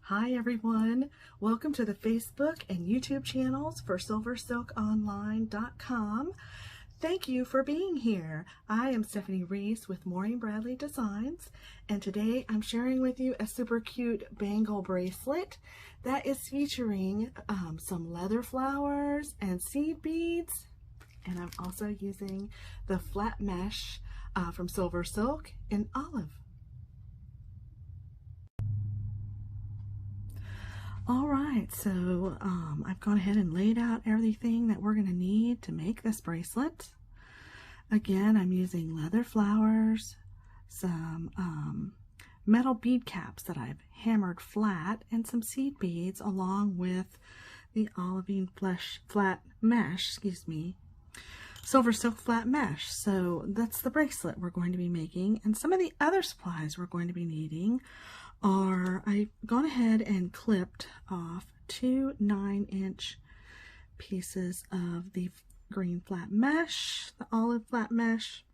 Hi everyone, welcome to the Facebook and YouTube channels for SilverSilkOnline.com. Thank you for being here. I am Stephanie Reese with Maureen Bradley Designs, and today I'm sharing with you a super cute bangle bracelet that is featuring some leather flowers and seed beads, and I'm also using the flat mesh from SilverSilk in olive. All right, so I've gone ahead and laid out everything that we're going to need to make this bracelet. Again, I'm using leather flowers, some metal bead caps that I've hammered flat, and some seed beads along with the olivine flat mesh, SilverSilk flat mesh. So that's the bracelet we're going to be making, and some of the other supplies we're going to be needing are, I've gone ahead and clipped off two 9-inch pieces of the green flat mesh, the olive flat mesh.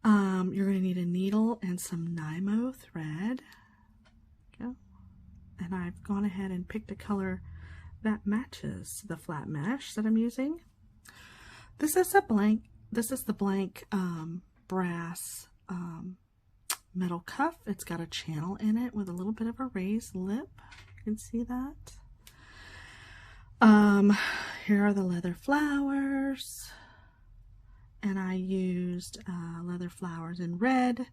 You're going to need a needle and some Nymo thread. Go. And I've gone ahead and picked a color that matches the flat mesh that I'm using. This is the blank brass metal cuff. It's got a channel in it with a little bit of a raised lip. You can see that. Here are the leather flowers, and I used leather flowers in red,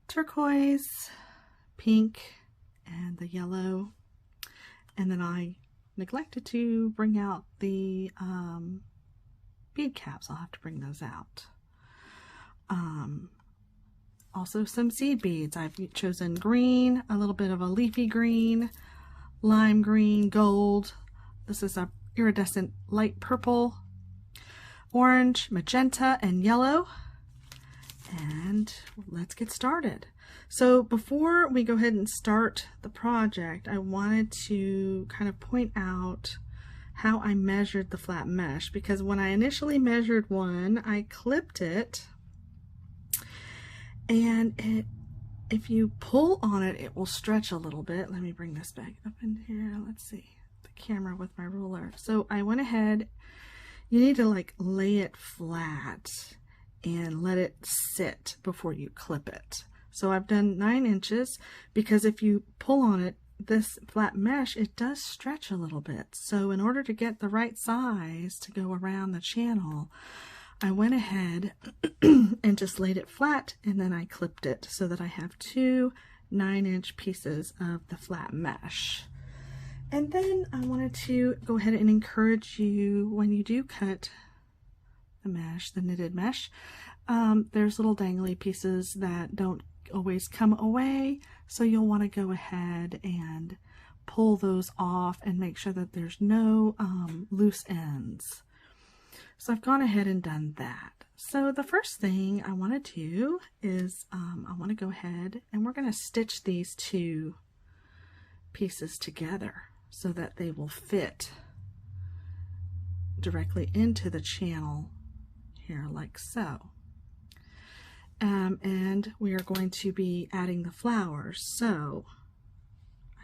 turquoise, pink, and the yellow. And then I neglected to bring out the bead caps. I'll have to bring those out. Also some seed beads. I've chosen green, a little bit of a leafy green, lime green, gold. This is a iridescent light purple, orange, magenta, and yellow. And let's get started. So before we go ahead and start the project, I wanted to kind of point out how I measured the flat mesh, because when I initially measured one, I clipped it, and if you pull on it, it will stretch a little bit. Let me bring this back up in here. Let's see the camera with my ruler. So I went ahead, you need to like lay it flat and let it sit before you clip it. So I've done 9 inches, because if you pull on it, this flat mesh, it does stretch a little bit. So in order to get the right size to go around the channel, I went ahead and just laid it flat, and then I clipped it so that I have two 9-inch pieces of the flat mesh. And then I wanted to go ahead and encourage you, when you do cut the mesh, the knitted mesh, there's little dangly pieces that don't always come away, so you'll want to go ahead and pull those off and make sure that there's no loose ends. So I've gone ahead and done that. So the first thing I want to do is I want to go ahead and we're going to stitch these two pieces together so that they will fit directly into the channel here, like so. And we are going to be adding the flowers. So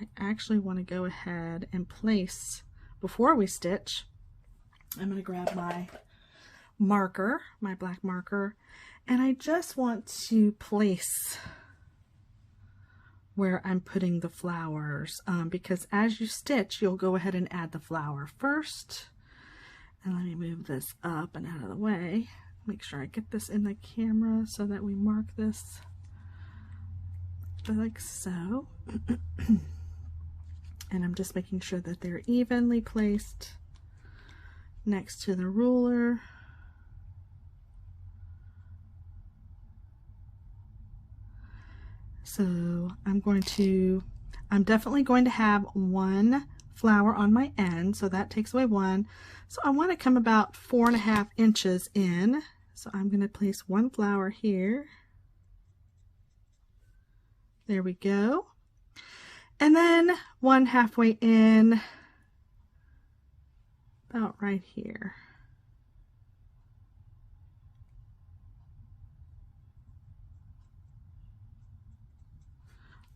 I actually want to go ahead and place, before we stitch, I'm going to grab my marker, my black marker, and I just want to place where I'm putting the flowers, because as you stitch, you'll go ahead and add the flower first. And let me move this up and out of the way. Make sure I get this in the camera so that we mark this like so. And I'm just making sure that they're evenly placed next to the ruler. So I'm definitely going to have one flower on my end, so that takes away one. So I want to come about 4.5 inches in. So I'm going to place one flower here. There we go. And then one halfway in, about right here.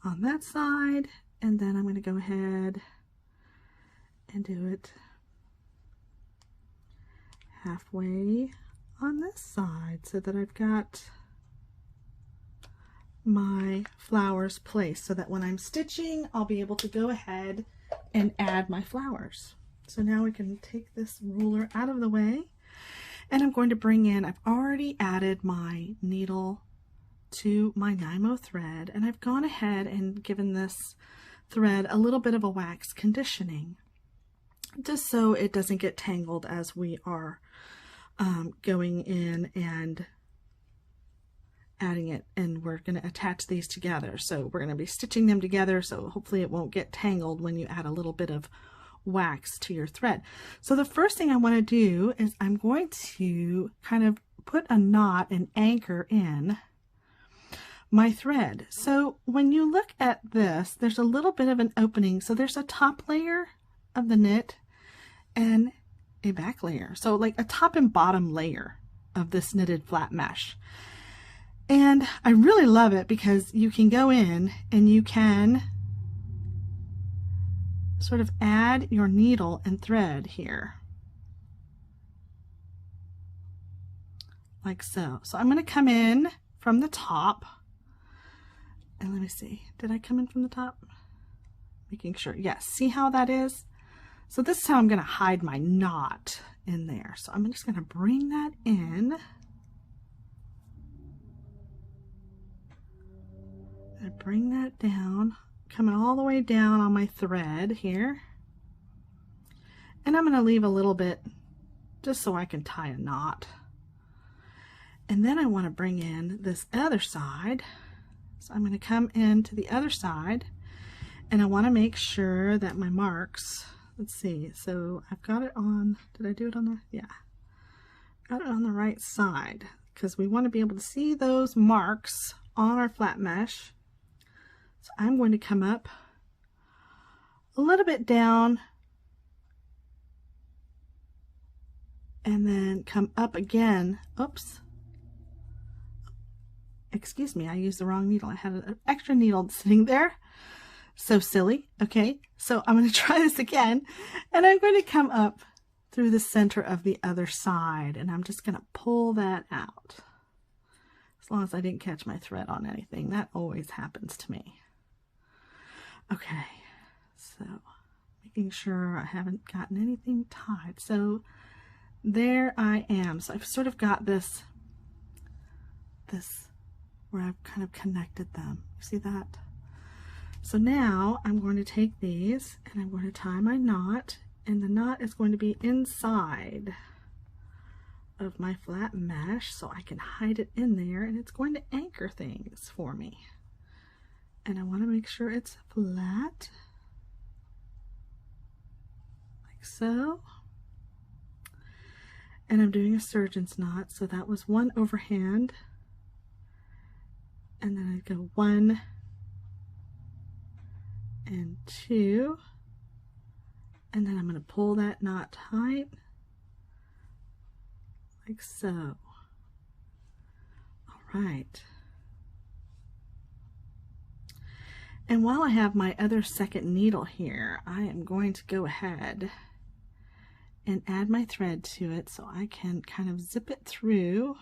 On that side, and then I'm going to go ahead and do it halfway on this side so that I've got my flowers placed so that when I'm stitching I'll be able to go ahead and add my flowers. So now we can take this ruler out of the way, and I'm going to bring in, I've already added my needle to my Nymo thread, and I've gone ahead and given this thread a little bit of a wax conditioning just so it doesn't get tangled as we are going in and adding it, and we're going to attach these together. So we're going to be stitching them together, so hopefully it won't get tangled when you add a little bit of wax to your thread. So the first thing I want to do is I'm going to kind of put a knot and anchor in my thread. So when you look at this, there's a little bit of an opening. So there's a top layer of the knit and a back layer. So like a top and bottom layer of this knitted flat mesh. And I really love it because you can go in and you can sort of add your needle and thread here. Like so. So I'm going to come in from the top. And let me see. Did I come in from the top? Making sure. Yes. See how that is? So this is how I'm going to hide my knot in there. So I'm just going to bring that in. I bring that down, coming all the way down on my thread here. And I'm going to leave a little bit just so I can tie a knot. And then I want to bring in this other side. So I'm going to come into the other side, and I want to make sure that my marks, let's see, so I've got it on, did I do it on the, yeah, got it on the right side, because we want to be able to see those marks on our flat mesh. So I'm going to come up a little bit down and then come up again. Oops. Excuse me, I used the wrong needle. I had an extra needle sitting there. So silly. Okay, so I'm going to try this again, and I'm going to come up through the center of the other side, and I'm just going to pull that out. As long as I didn't catch my thread on anything. That always happens to me. Okay, so making sure I haven't gotten anything tied. So there I am. So I've sort of got this where I've kind of connected them. You see that? So now I'm going to take these and I'm going to tie my knot, and the knot is going to be inside of my flat mesh so I can hide it in there, and it's going to anchor things for me. And I want to make sure it's flat, like so. And I'm doing a surgeon's knot, so that was one overhand. And then I go 1 and 2. And then I'm going to pull that knot tight, like so. All right. And while I have my other second needle here, I am going to go ahead and add my thread to it so I can kind of zip it through.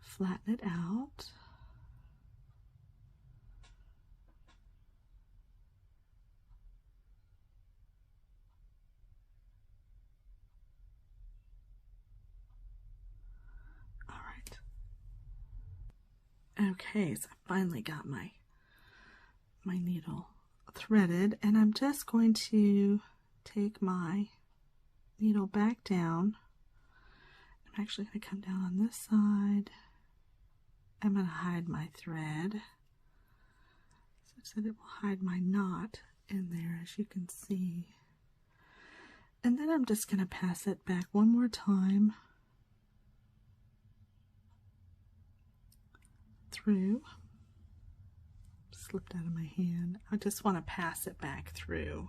Flatten it out. Okay, so I finally got my needle threaded, and I'm just going to take my needle back down. I'm actually going to come down on this side. I'm going to hide my thread such that it will hide my knot in there, as you can see. And then I'm just going to pass it back one more time through. Slipped out of my hand. I just want to pass it back through.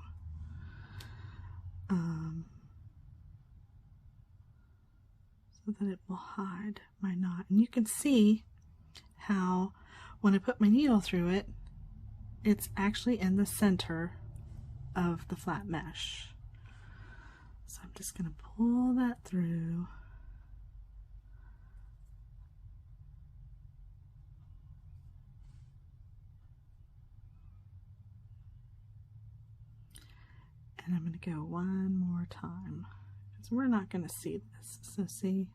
So so that it will hide my knot. And you can see how when I put my needle through it, it's actually in the center of the flat mesh. So I'm just going to pull that through. And I'm going to go one more time because we're not going to see this. So see,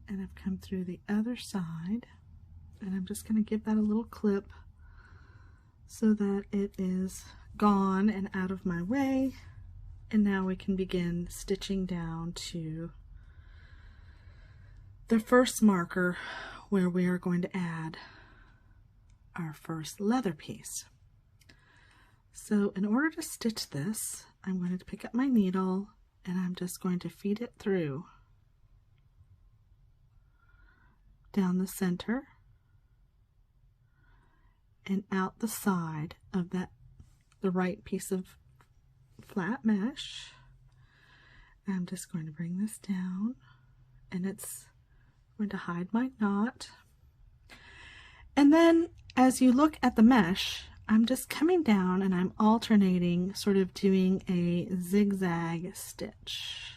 and I've come through the other side, and I'm just going to give that a little clip so that it is gone and out of my way. And now we can begin stitching down to the first marker where we are going to add our first leather piece. So in order to stitch this, I'm going to pick up my needle and I'm just going to feed it through down the center and out the side of the right piece of flat mesh. I'm just going to bring this down, and it's going to hide my knot. And then as you look at the mesh, I'm just coming down and I'm alternating, sort of doing a zigzag stitch.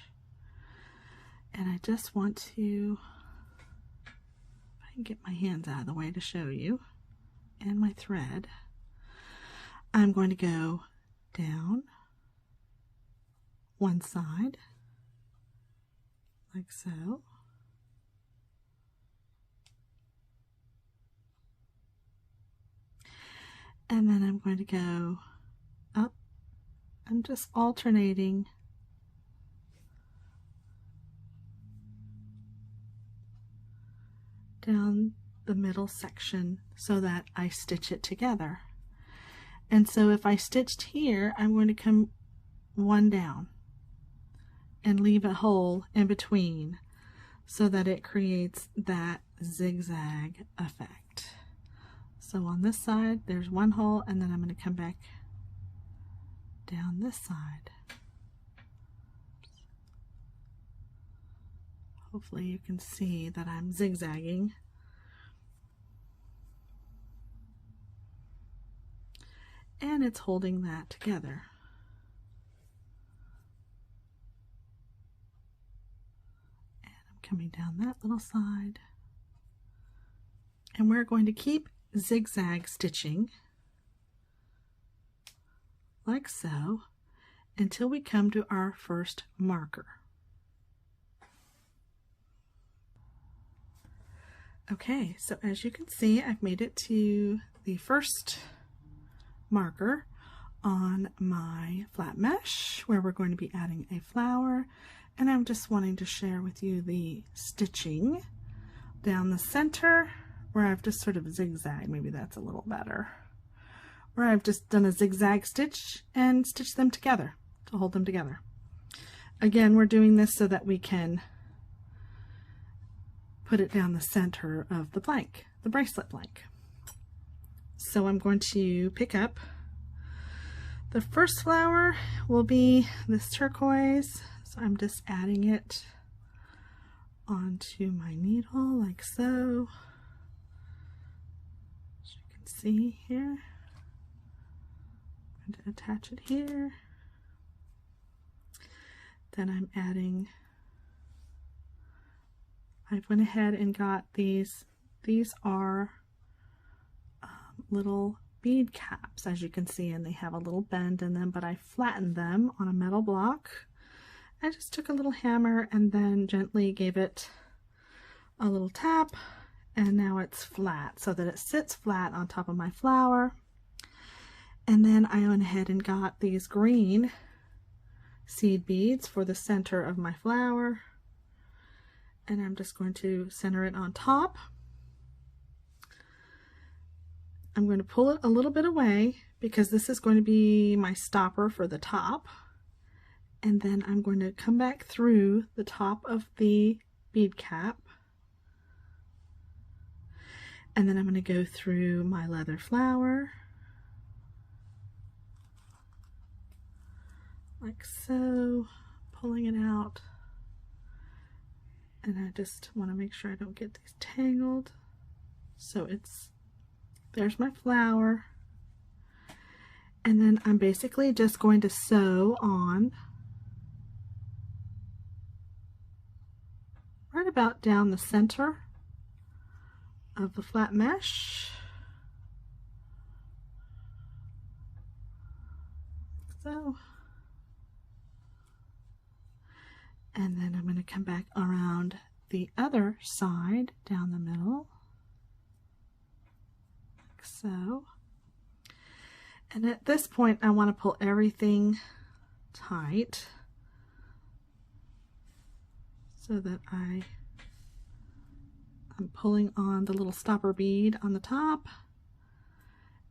And I just want to, if I can get my hands out of the way to show you, and my thread, I'm going to go down one side, like so. And then I'm going to go up. I'm just alternating down the middle section so that I stitch it together. And so if I stitched here, I'm going to come one down and leave a hole in between so that it creates that zigzag effect. So on this side, there's one hole, and then I'm going to come back down this side. Hopefully you can see that I'm zigzagging. And it's holding that together. And I'm coming down that little side. And we're going to keep zigzag stitching like so until we come to our first marker. Okay, so as you can see, I've made it to the first marker on my flat mesh where we're going to be adding a flower, and I'm just wanting to share with you the stitching down the center where I've just sort of zigzagged. Maybe that's a little better, where I've just done a zigzag stitch and stitched them together to hold them together. Again, we're doing this so that we can put it down the center of the blank, the bracelet blank. So I'm going to pick up the first flower will be this turquoise. So I'm just adding it onto my needle like so. As you can see here, I'm going to attach it here. Then I'm adding, I went ahead and got these. These are little bead caps, as you can see, and they have a little bend in them, but I flattened them on a metal block. I just took a little hammer and then gently gave it a little tap, and now it's flat so that it sits flat on top of my flower. And then I went ahead and got these green seed beads for the center of my flower, and I'm just going to center it on top. I'm going to pull it a little bit away because this is going to be my stopper for the top, and then I'm going to come back through the top of the bead cap, and then I'm going to go through my leather flower, like so, pulling it out. And I just want to make sure I don't get these tangled. So there's my flower. And then I'm basically just going to sew on right about down the center of the flat mesh. So. And then I'm going to come back around the other side down the middle, like so. And at this point, I want to pull everything tight so that I'm pulling on the little stopper bead on the top,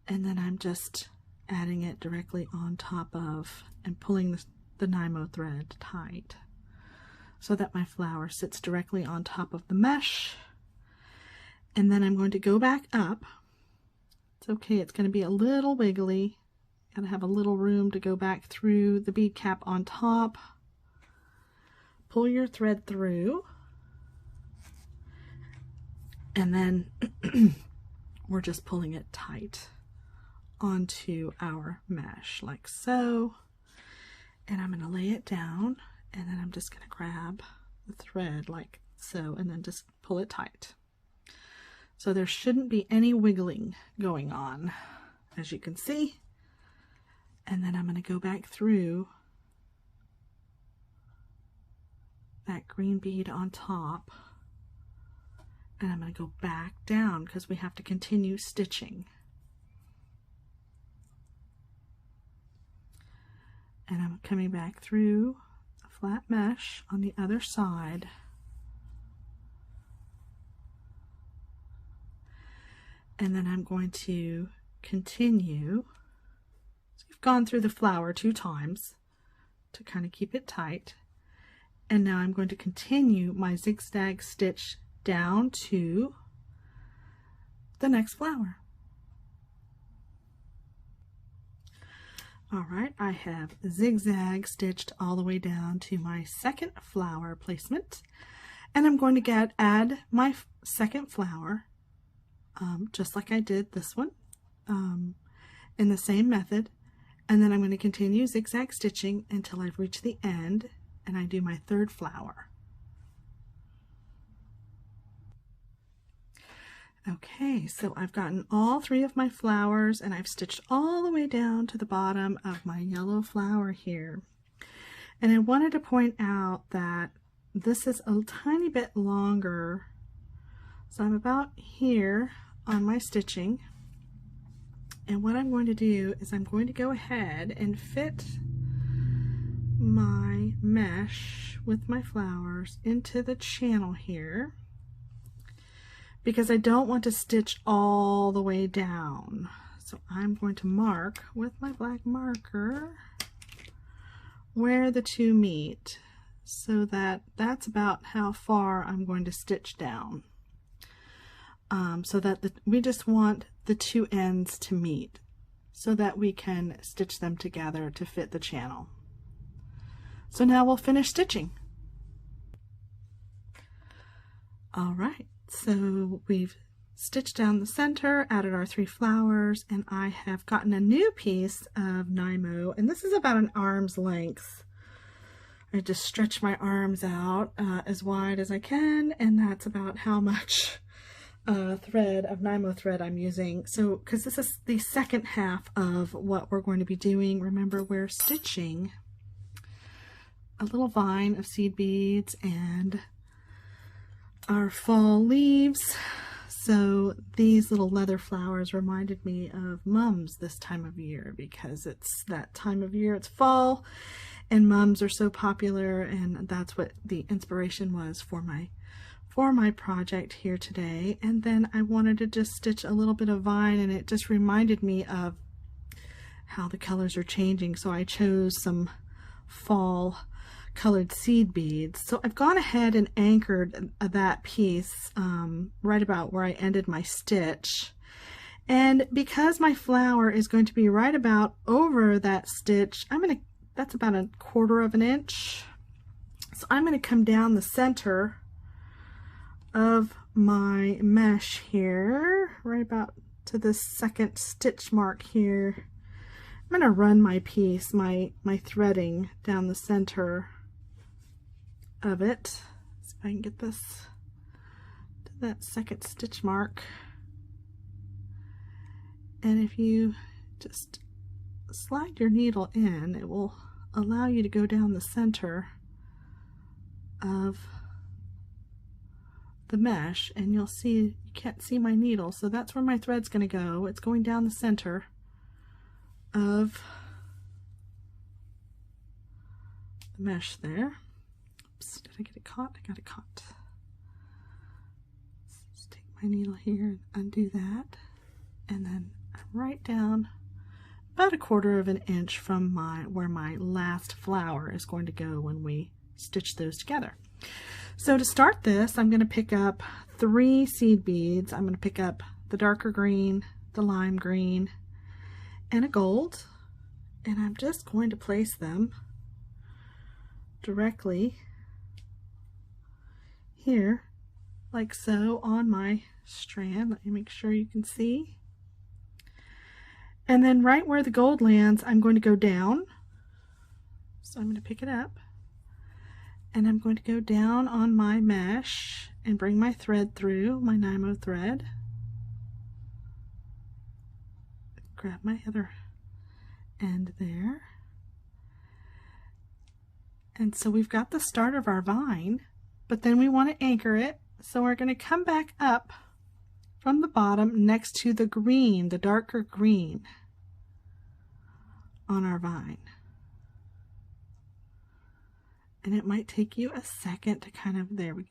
and then I'm just adding it directly on top of and pulling the Nymo thread tight, so that my flower sits directly on top of the mesh. And then I'm going to go back up. It's okay, it's going to be a little wiggly. Gotta have a little room to go back through the bead cap on top. Pull your thread through. And then we're just pulling it tight onto our mesh, like so. And I'm going to lay it down. And then I'm just going to grab the thread like so, and then just pull it tight. So there shouldn't be any wiggling going on, as you can see. And then I'm going to go back through that green bead on top. And I'm going to go back down because we have to continue stitching. And I'm coming back through flat mesh on the other side, and then I'm going to continue. So you've gone through the flower 2 times to kind of keep it tight, and now I'm going to continue my zigzag stitch down to the next flower. All right, I have zigzag stitched all the way down to my second flower placement, and I'm going to add my second flower just like I did this one in the same method, and then I'm going to continue zigzag stitching until I've reached the end and I do my third flower. Okay, so I've gotten all 3 of my flowers and I've stitched all the way down to the bottom of my yellow flower here. And I wanted to point out that this is a tiny bit longer. So I'm about here on my stitching. And what I'm going to do is I'm going to go ahead and fit my mesh with my flowers into the channel here, because I don't want to stitch all the way down. So I'm going to mark with my black marker where the 2 meet, so that's about how far I'm going to stitch down. So that we just want the 2 ends to meet so that we can stitch them together to fit the channel. So now we'll finish stitching. All right. So we've stitched down the center, added our 3 flowers, and I have gotten a new piece of Nymo, and this is about an arm's length. I just stretch my arms out as wide as I can, and that's about how much thread of Nymo thread I'm using. So, because this is the second half of what we're going to be doing, remember we're stitching a little vine of seed beads and our fall leaves. So these little leather flowers reminded me of mums this time of year, because it's that time of year, it's fall, and mums are so popular, and that's what the inspiration was for my project here today. And then I wanted to just stitch a little bit of vine, and it just reminded me of how the colors are changing, so I chose some fall colored seed beads. So I've gone ahead and anchored that piece right about where I ended my stitch, and because my flower is going to be right about over that stitch, that's about 1/4 of an inch. So I'm going to come down the center of my mesh here, right about to this second stitch mark here. I'm going to run my piece, my threading down the center of it. See if I can get this to that second stitch mark. And if you just slide your needle in, it will allow you to go down the center of the mesh, and you'll see, you can't see my needle, so that's where my thread's going to go. It's going down the center of the mesh there. Oops, did I get it caught? I got it caught. Let's take my needle here and undo that, and then I'm right down about 1/4 of an inch from where my last flower is going to go when we stitch those together. So to start this, I'm going to pick up 3 seed beads. I'm going to pick up the darker green, the lime green, and a gold, and I'm just going to place them directly here, like so, on my strand. Let me make sure you can see. And then right where the gold lands, I'm going to go down. So I'm going to pick it up, and I'm going to go down on my mesh and bring my thread through, my Nymo thread. Grab my other end there. And so we've got the start of our vine, but then we want to anchor it. So we're going to come back up from the bottom next to the green, the darker green on our vine. And it might take you a second to kind of, there we go.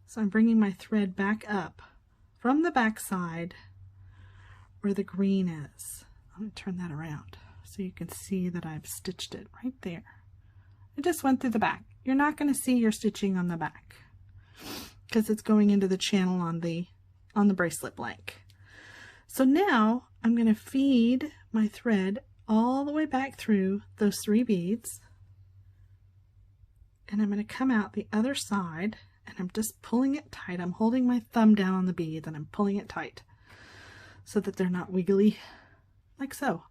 So I'm bringing my thread back up from the back side where the green is. I'm going to turn that around so you can see that I've stitched it right there. It just went through the back. You're not going to see your stitching on the back because it's going into the channel on the bracelet blank. So now I'm going to feed my thread all the way back through those 3 beads, and I'm going to come out the other side, and I'm just pulling it tight. I'm holding my thumb down on the beads and I'm pulling it tight so that they're not wiggly, like so.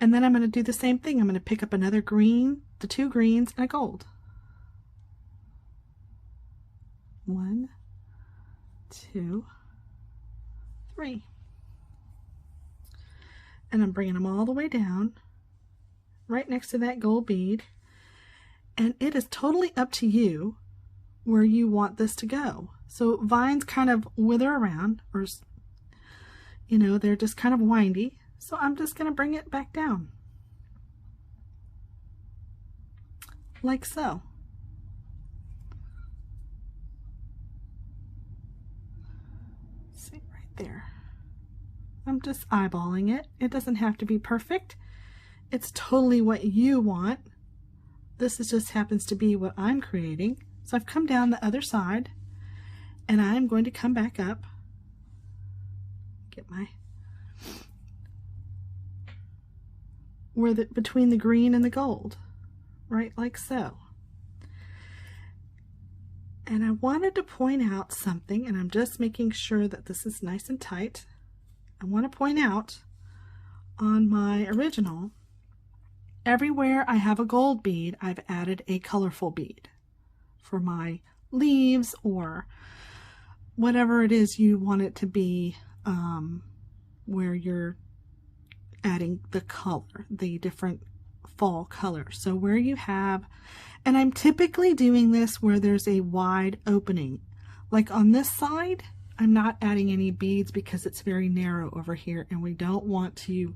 And then I'm going to do the same thing. I'm going to pick up another green, the 2 greens, and a gold. 1, 2, 3. And I'm bringing them all the way down right next to that gold bead, and it is totally up to you where you want this to go. So vines kind of wither around, or you know, they're just kind of windy, so I'm just going to bring it back down like so. See right there. I'm just eyeballing it. It doesn't have to be perfect. It's totally what you want. This just happens to be what I'm creating. So I've come down the other side, and I'm going to come back up, get my, between the green and the gold, right like so. And I wanted to point out something, and I'm just making sure that this is nice and tight. I want to point out on my original, everywhere I have a gold bead, I've added a colorful bead for my leaves or whatever it is you want it to be, where you're adding the color, the different fall colors. So where you have, and I'm typically doing this where there's a wide opening. Like on this side, I'm not adding any beads because it's very narrow over here, and we don't want to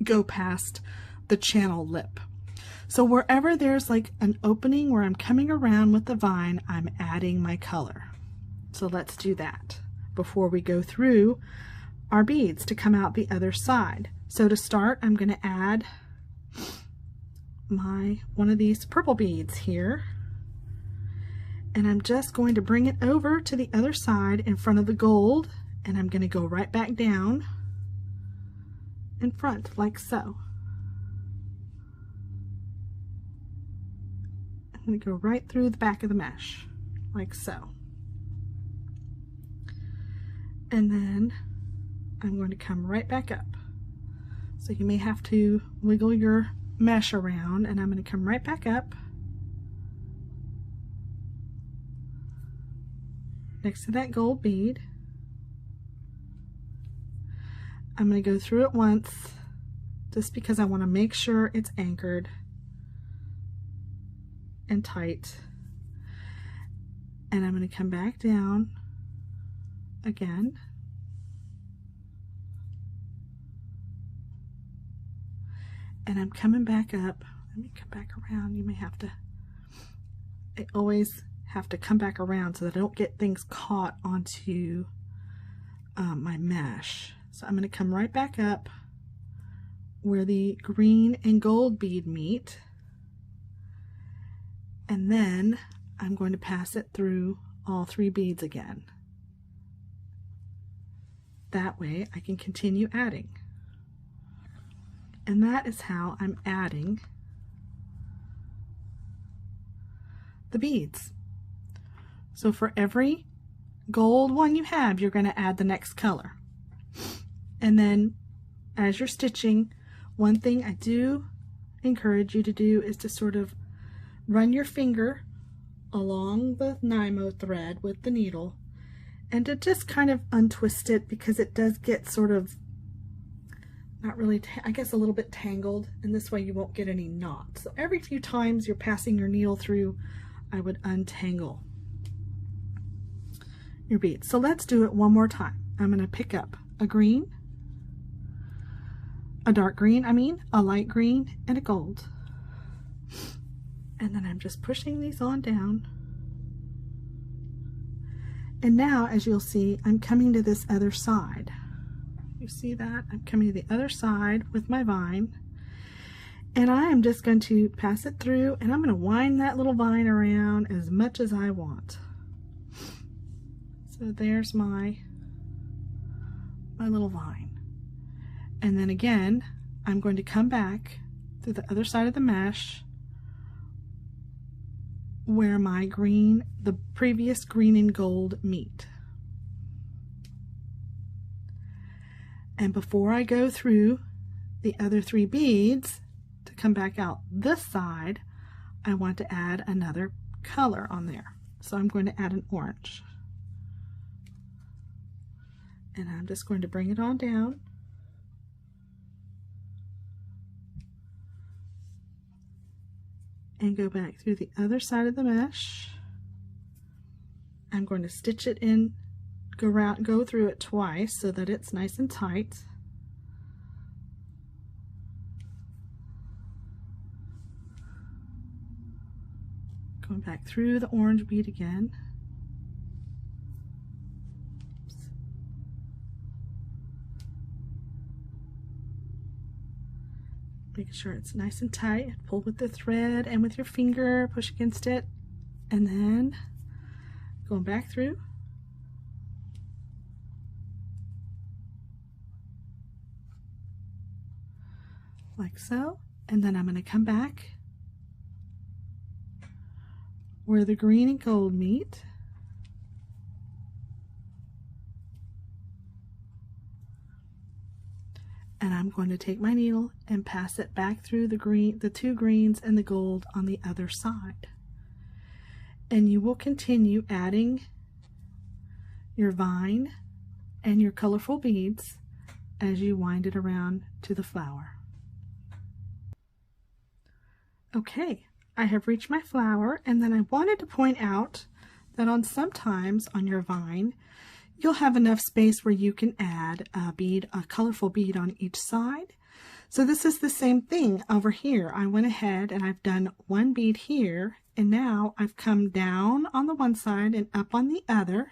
go past the channel lip. So wherever there's like an opening where I'm coming around with the vine, I'm adding my color. So let's do that before we go through our beads to come out the other side. So to start, I'm going to add one of these purple beads here, and I'm just going to bring it over to the other side in front of the gold, and I'm going to go right back down in front, like so. I'm going to go right through the back of the mesh, like so. And then I'm going to come right back up. So you may have to wiggle your mesh around, and I'm going to come right back up next to that gold bead. I'm going to go through it once just because I want to make sure it's anchored and tight. And I'm going to come back down again. And I'm coming back up. Let me come back around. You may have to, I always have to come back around so that I don't get things caught onto my mesh. So I'm going to come right back up where the green and gold bead meet, and then I'm going to pass it through all 3 beads again. That way I can continue adding. And that is how I'm adding the beads. So for every gold one you have, you're going to add the next color. And then as you're stitching, one thing I do encourage you to do is to sort of run your finger along the Nymo thread with the needle and to just kind of untwist it, because it does get sort of, not really, I guess a little bit tangled, and this way you won't get any knots. So every few times you're passing your needle through, I would untangle your beads. So let's do it one more time. I'm going to pick up a green, a dark green, a light green, and a gold. And then I'm just pushing these on down. And now, as you'll see, I'm coming to this other side. You see that? I'm coming to the other side with my vine. And I am just going to pass it through, and I'm going to wind that little vine around as much as I want. So there's my little vine. And then again, I'm going to come back through the other side of the mesh where my green, the previous green and gold meet. And before I go through the other 3 beads to come back out this side, I want to add another color on there. So I'm going to add an orange. And I'm just going to bring it on down. And go back through the other side of the mesh. I'm going to stitch it in, go through it twice so that it's nice and tight. Going back through the orange bead again. Making sure it's nice and tight. Pull with the thread and with your finger, push against it, and then going back through. Like so. And then I'm going to come back where the green and gold meet. And I'm going to take my needle and pass it back through the 2 greens and the gold on the other side. And you will continue adding your vine and your colorful beads as you wind it around to the flower. Okay, I have reached my flower, and then I wanted to point out that sometimes on your vine, you'll have enough space where you can add a colorful bead on each side. So this is the same thing over here. I went ahead and I've done 1 bead here, and now I've come down on the one side and up on the other.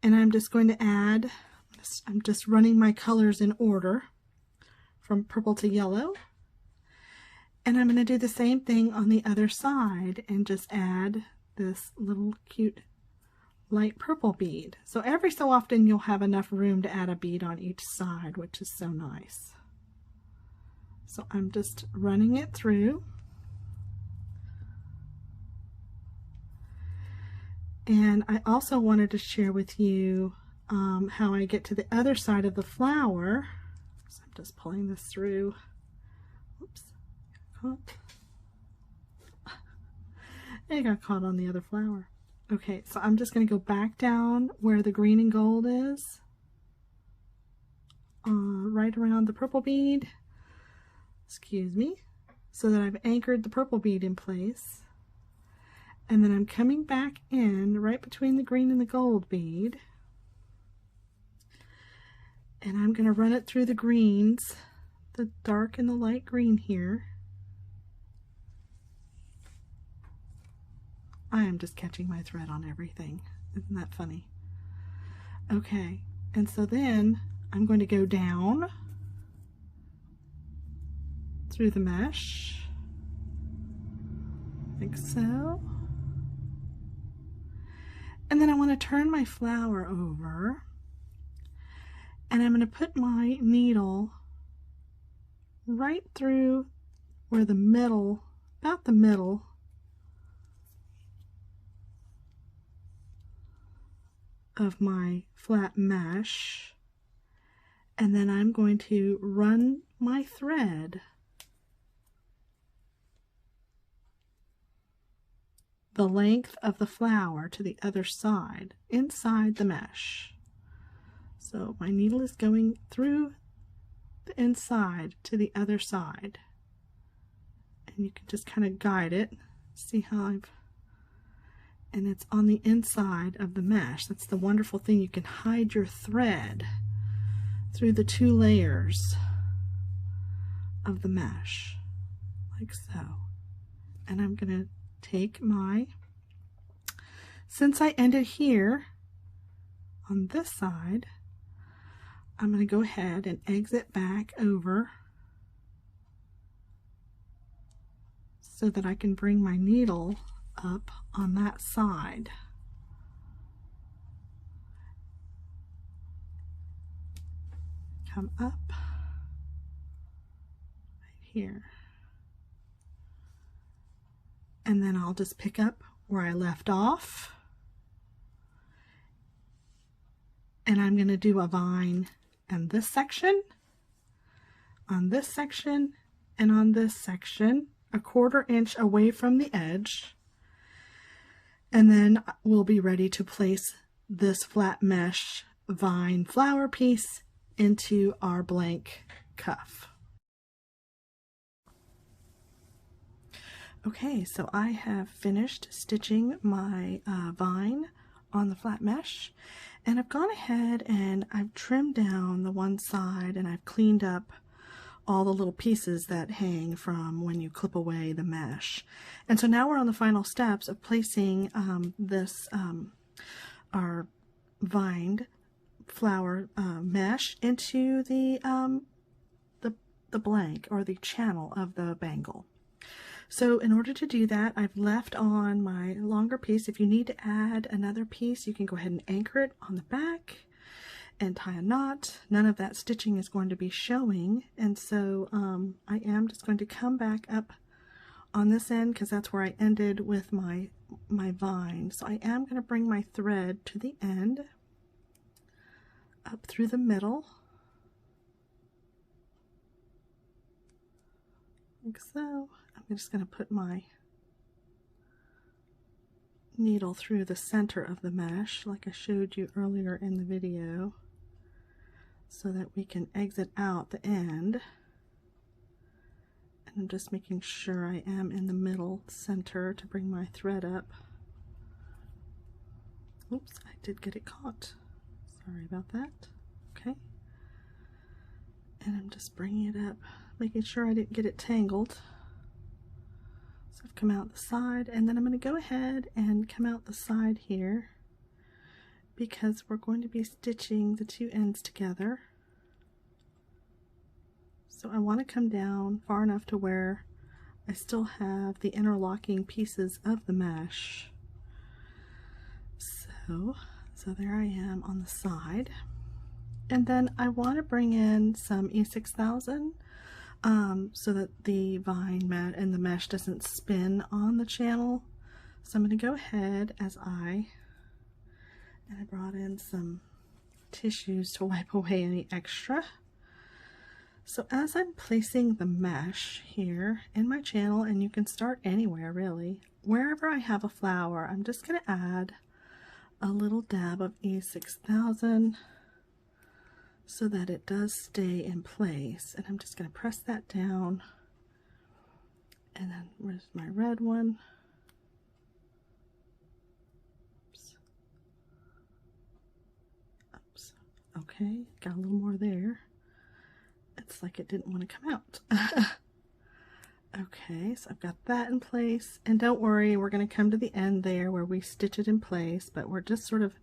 And I'm just going to add, I'm just running my colors in order from purple to yellow. And I'm going to do the same thing on the other side and just add this little cute light purple bead. So every so often you'll have enough room to add a bead on each side, which is so nice. So I'm just running it through. And I also wanted to share with you how I get to the other side of the flower. So I'm just pulling this through. Oops, got caught. It got caught on the other flower. Okay, so I'm just going to go back down where the green and gold is, right around the purple bead, excuse me, so that I've anchored the purple bead in place. And then I'm coming back in right between the green and the gold bead, and I'm going to run it through the greens, the dark and the light green here. I am just catching my thread on everything. Isn't that funny? Okay, and so then I'm going to go down through the mesh, like so. And then I want to turn my flower over, and I'm going to put my needle right through where the middle, about the middle of my flat mesh, and then I'm going to run my thread the length of the flower to the other side inside the mesh. So my needle is going through the inside to the other side, and you can just kind of guide it. See how and it's on the inside of the mesh. That's the wonderful thing, you can hide your thread through the two layers of the mesh, like so. And I'm going to take my, since I ended here on this side, I'm going to go ahead and exit back over so that I can bring my needle up on that side. Come up right here. And then I'll just pick up where I left off. And I'm going to do a vine on this section, on this section, and on this section, a 1/4 inch away from the edge. And then we'll be ready to place this flat mesh vine flower piece into our blank cuff. Okay, so I have finished stitching my vine on the flat mesh, and I've gone ahead and I've trimmed down the one side, and I've cleaned up all the little pieces that hang from when you clip away the mesh. And so now we're on the final steps of placing our vined flower mesh into the blank or the channel of the bangle. So in order to do that, I've left on my longer piece. If you need to add another piece, you can go ahead and anchor it on the back and tie a knot. None of that stitching is going to be showing, and so I am just going to come back up on this end because that's where I ended with my vine. So I am going to bring my thread to the end, up through the middle, like so. I'm just going to put my needle through the center of the mesh like I showed you earlier in the video, so that we can exit out the end. And I'm just making sure I am in the middle center to bring my thread up. Oops, I did get it caught. Sorry about that. Okay. And I'm just bringing it up, making sure I didn't get it tangled. So I've come out the side, and then I'm going to go ahead and come out the side here because we're going to be stitching the two ends together. So I want to come down far enough to where I still have the interlocking pieces of the mesh. So go. So there I am on the side. And then I want to bring in some E6000 so that the vine mat and the mesh doesn't spin on the channel. So I'm going to go ahead and I brought in some tissues to wipe away any extra. So as I'm placing the mesh here in my channel, and you can start anywhere really, wherever I have a flower, I'm just going to add a little dab of E6000 so that it does stay in place. And I'm just going to press that down. And then where's my red one? Oops. Oops. Okay, got a little more there. It's like it didn't want to come out. Okay, so I've got that in place. And don't worry, we're going to come to the end there where we stitch it in place, but we're just sort of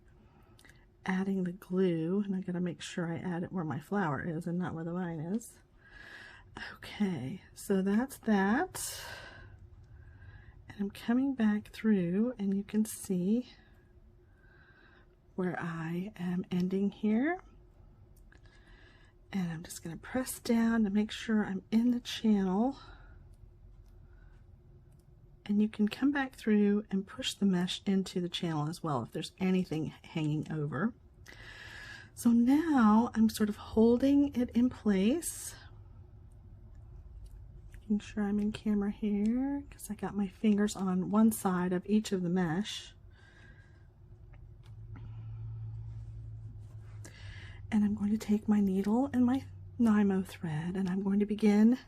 adding the glue, and I got to make sure I add it where my flower is and not where the vine is. Okay, so that's that. And I'm coming back through, and you can see where I am ending here. And I'm just going to press down to make sure I'm in the channel. And you can come back through and push the mesh into the channel as well if there's anything hanging over. So now I'm sort of holding it in place. Making sure I'm in camera here because I got my fingers on one side of each of the mesh. And I'm going to take my needle and my Nymo thread, and I'm going to begin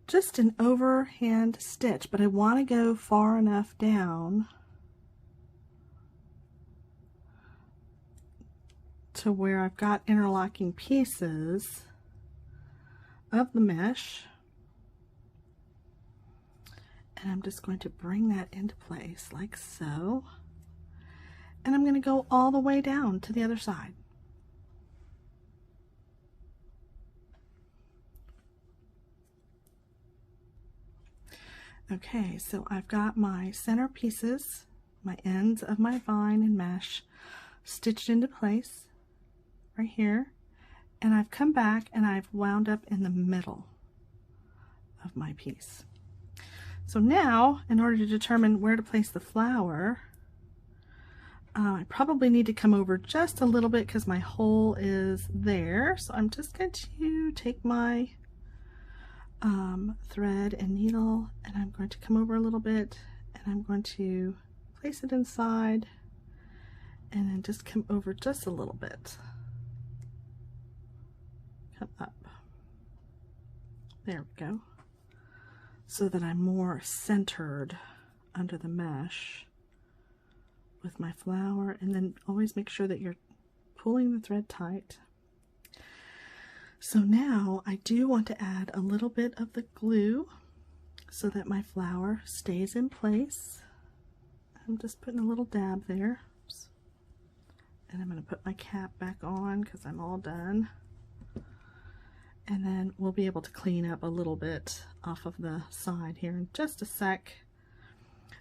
just an overhand stitch, but I want to go far enough down to where I've got interlocking pieces of the mesh, and I'm just going to bring that into place like so, and I'm going to go all the way down to the other side. Okay, so I've got my center pieces, my ends of my vine and mesh stitched into place right here, and I've come back and I've wound up in the middle of my piece. So now, in order to determine where to place the flower, I probably need to come over just a little bit because my hole is there. So I'm just going to take my thread and needle, and I'm going to come over a little bit, and I'm going to place it inside, and then just come over just a little bit. Come up. There we go. So that I'm more centered under the mesh with my flower, and then always make sure that you're pulling the thread tight. So now I do want to add a little bit of the glue so that my flower stays in place. I'm just putting a little dab there. Oops. And I'm going to put my cap back on because I'm all done. And then we'll be able to clean up a little bit off of the side here in just a sec.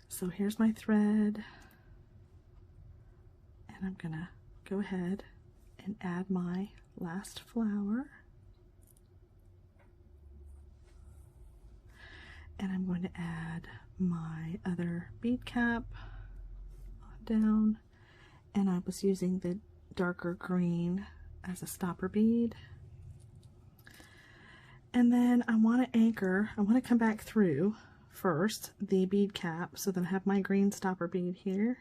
So here's my thread. And I'm going to go ahead and add my last flower. And I'm going to add my other bead cap down, and I was using the darker green as a stopper bead. And then I want to anchor, I want to come back through first the bead cap so that I have my green stopper bead here.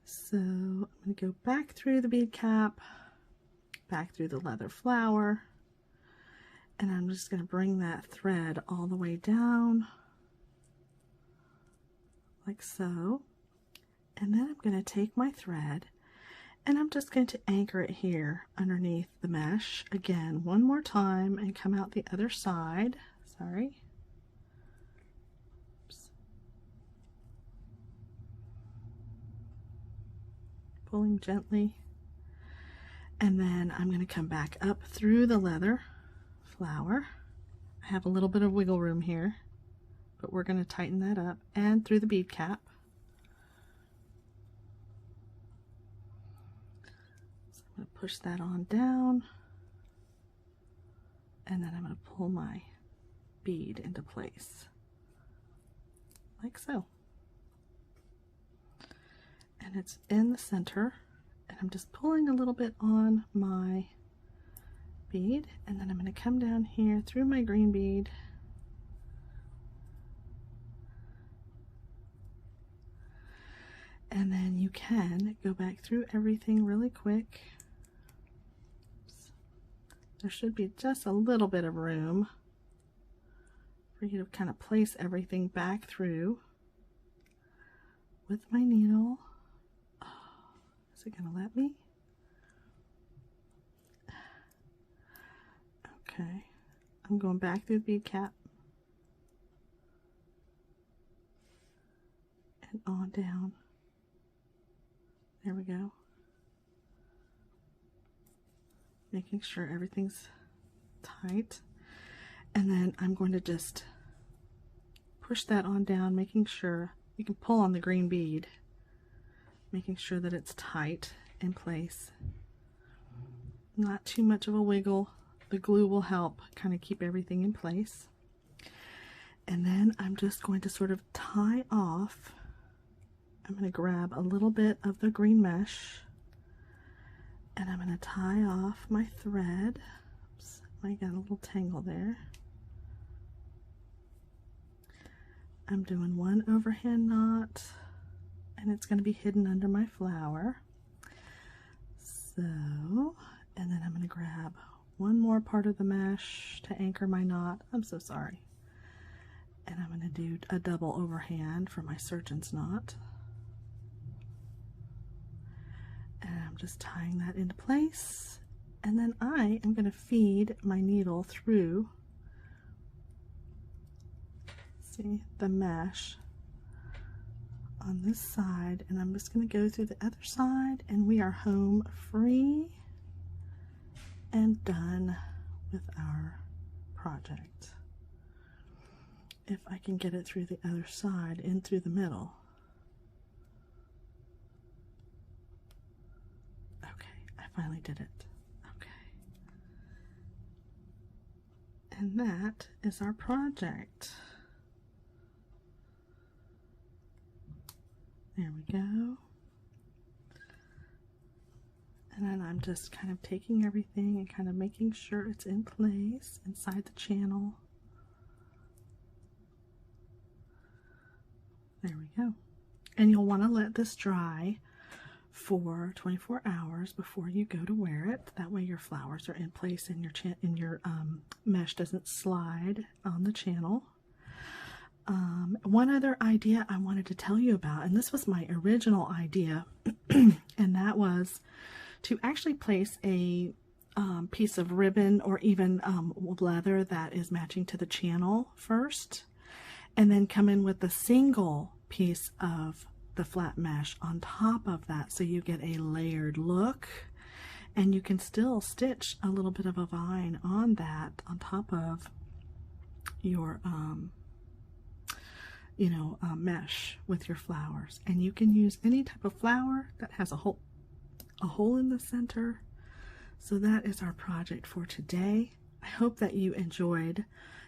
So I'm going to go back through the bead cap, back through the leather flower, and I'm just going to bring that thread all the way down like so. And then I'm going to take my thread and I'm just going to anchor it here underneath the mesh again one more time and come out the other side. Sorry. Oops. Pulling gently. And then I'm going to come back up through the leather flower. I have a little bit of wiggle room here, but we're going to tighten that up, and through the bead cap. going to push that on down, and then I'm going to pull my bead into place, like so. And it's in the center, and I'm just pulling a little bit on my bead, and then I'm going to come down here through my green bead and then you can go back through everything really quick. Oops. There should be just a little bit of room for you to kind of place everything back through with my needle. Oh, is it going to let me? Okay, I'm going back through the bead cap and on down. There we go. Making sure everything's tight. And then I'm going to just push that on down, making sure you can pull on the green bead, making sure that it's tight in place. Not too much of a wiggle. The glue will help kind of keep everything in place. And then I'm just going to sort of tie off. I'm going to grab a little bit of the green mesh and I'm going to tie off my thread. Oops, I got a little tangle there. I'm doing one overhand knot and it's going to be hidden under my flower. So, and then I'm going to grab one more part of the mesh to anchor my knot. I'm so sorry. And I'm going to do a double overhand for my surgeon's knot. And I'm just tying that into place. And then I am going to feed my needle through, see, the mesh on this side. And I'm just going to go through the other side and we are home free and done with our project. If I can get it through the other side and through the middle. Okay, I finally did it. Okay. And that is our project. There we go. And then I'm just kind of taking everything and kind of making sure it's in place inside the channel. There we go. And you'll want to let this dry for 24 hours before you go to wear it. That way your flowers are in place and your mesh doesn't slide on the channel. One other idea I wanted to tell you about, and this was my original idea, and that was to actually place a piece of ribbon or even leather that is matching to the channel first, and then come in with a single piece of the flat mesh on top of that, so you get a layered look, and you can still stitch a little bit of a vine on that on top of your mesh with your flowers. And you can use any type of flower that has a hole in the center. So that is our project for today. I hope that you enjoyed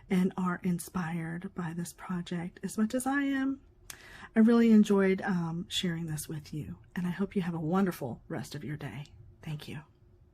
and are inspired by this project as much as I am. I really enjoyed sharing this with you, and I hope you have a wonderful rest of your day. Thank you.